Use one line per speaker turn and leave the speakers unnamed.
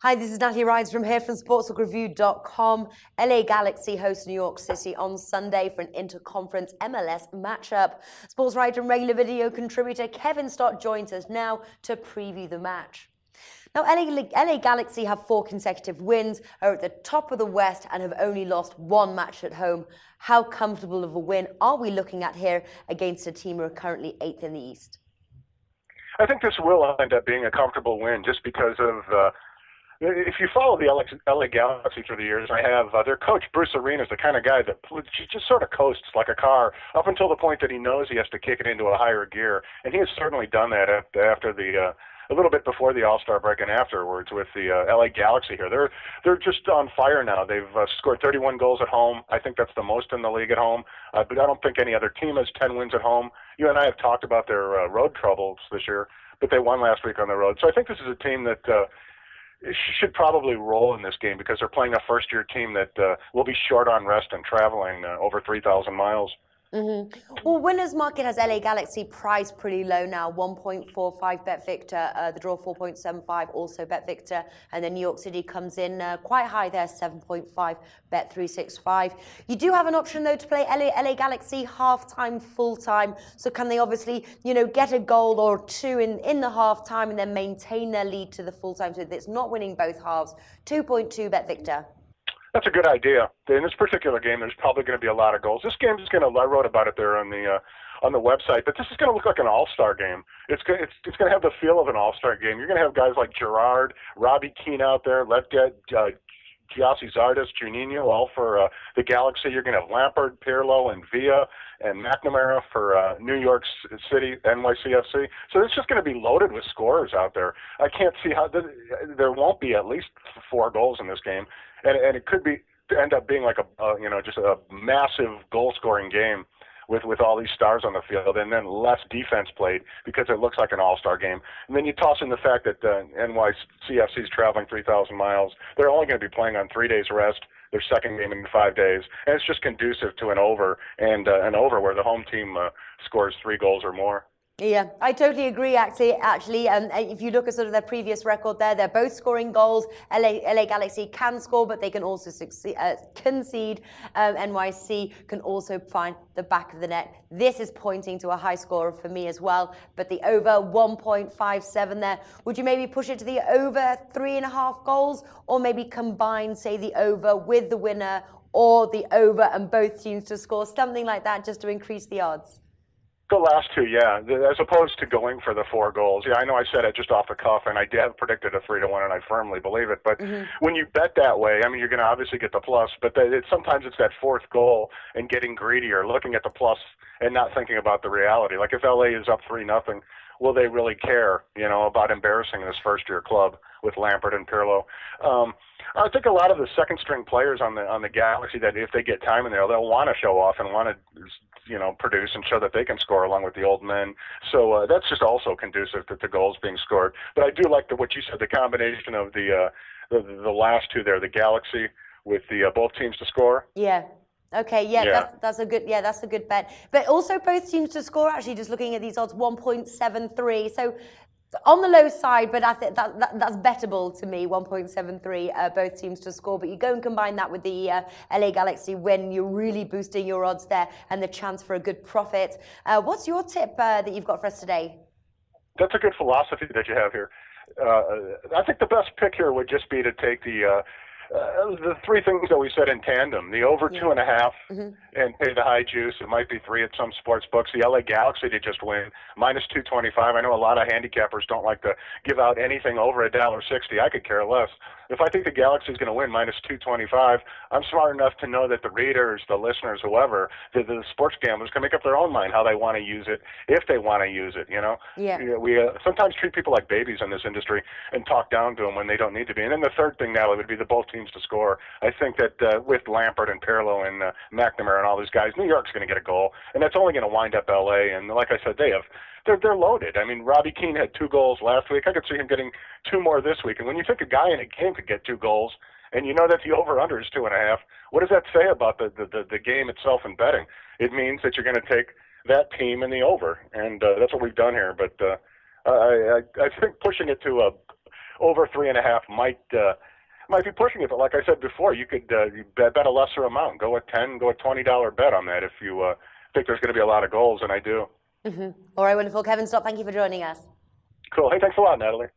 Hi, this is Natalie Rydstrom here from SportsBookReviews.com. LA Galaxy host New York City on Sunday for an interconference MLS matchup. Sports writer and regular video contributor Kevin Stott joins us now to preview the match. Now, LA Galaxy have 4 consecutive wins, are at the top of the West and have only lost 1 match at home. How comfortable of a win are we looking at here against a team who are currently 8th in the East?
I think this will end up being a comfortable win just because of if you follow the LA Galaxy through the years, I have their coach, Bruce Arena, is the kind of guy that just sort of coasts like a car up until the point that he knows he has to kick it into a higher gear. And he has certainly done that after the a little bit before the All-Star break and afterwards with the LA Galaxy here. They're just on fire now. They've scored 31 goals at home. I think that's the most in the league at home. But I don't think any other team has 10 wins at home. You and I have talked about their road troubles this year, but they won last week on the road. So I think this is a team that should probably roll in this game because they're playing a first-year team that will be short on rest and traveling over 3,000 miles.
Well, winners market has LA Galaxy priced pretty low now, 1.45 bet Victor, the draw 4.75 also bet Victor, and then New York City comes in quite high there, 7.5 bet 365. You do have an option though to play LA Galaxy half-time, full-time, so can they obviously, get a goal or 2 in the half-time and then maintain their lead to the full-time so that it's not winning both halves, 2.2 bet Victor.
That's a good idea. In this particular game, there's probably going to be a lot of goals. This game is going to, I wrote about it there on the website, but this is going to look like an all-star game. It's going to have the feel of an all-star game. You're going to have guys like Gerrard, Robbie Keane out there, Giassi Zardes, Juninho, all for the Galaxy. You're going to have Lampard, Pirlo, and Villa, and McNamara for New York City, NYCFC. So it's just going to be loaded with scorers out there. I can't see how there won't be at least 4 goals in this game, and it could end up being like just a massive goal-scoring game with all these stars on the field, and then less defense played because it looks like an all-star game. And then you toss in the fact that NYCFC is traveling 3,000 miles. They're only going to be playing on 3 days rest, their second game in 5 days, and it's just conducive to an over, and an over where the home team scores 3 goals or more.
Yeah, I totally agree, actually. If you look at sort of their previous record there, they're both scoring goals. LA Galaxy can score, but they can also concede. NYC can also find the back of the net. This is pointing to a high scorer for me as well, but the over 1.57 there. Would you maybe push it to the over 3.5 goals, or maybe combine, say, the over with the winner, or the over and both teams to score, something like that, just to increase the odds?
The last 2, yeah, as opposed to going for the 4 goals. Yeah, I know I said it just off the cuff, and I have predicted a 3-1, and I firmly believe it. But when you bet that way, I mean, you're going to obviously get the plus, but sometimes it's that 4th goal and getting greedier, looking at the plus and not thinking about the reality. Like if LA is up 3-0, will they really care, about embarrassing this first-year club with Lampard and Pirlo? I think a lot of the second-string players on the Galaxy, that if they get time in there, they'll want to show off and want to, produce and show that they can score along with the old men. So that's just also conducive to goals being scored. But I do like what you said, the combination of the last 2 there, the Galaxy with the both teams to score.
Yeah. Okay, that's a good bet. But also both teams to score, actually, just looking at these odds, 1.73. So on the low side, but I think that's bettable to me, 1.73, both teams to score. But you go and combine that with the LA Galaxy win, you're really boosting your odds there and the chance for a good profit. What's your tip that you've got for us today?
That's a good philosophy that you have here. I think the best pick here would just be to take the 3 things that we said in tandem: the over 2.5 and pay the high juice. It might be 3 at some sports books. The LA Galaxy to just win minus 225. I know a lot of handicappers don't like to give out anything over $1.60. I could care less. If I think the Galaxy is going to win minus 225, I'm smart enough to know that the readers, the listeners, whoever, the sports gamblers can make up their own mind how they want to use it, if they want to use it.
Yeah.
We sometimes treat people like babies in this industry and talk down to them when they don't need to be. And then the third thing, Natalie, would be the both teams to score. I think that with Lampard and Pirlo and McNamara and all these guys, New York's going to get a goal, and that's only going to wind up LA. And like I said, they're loaded. I mean, Robbie Keane had 2 goals last week. I could see him getting 2 more this week. And when you think a guy in a game could get 2 goals, and you know that the over/under is 2.5, what does that say about the game itself in betting? It means that you're going to take that team in the over, and that's what we've done here. But I think pushing it to over 3.5 might be pushing it. But like I said before, you could you bet a lesser amount. Go a $10, go a $20 bet on that if you think there's going to be a lot of goals, and I do.
All right, wonderful. Kevin Stott, thank you for joining us.
Cool. Hey, thanks a lot, Natalie.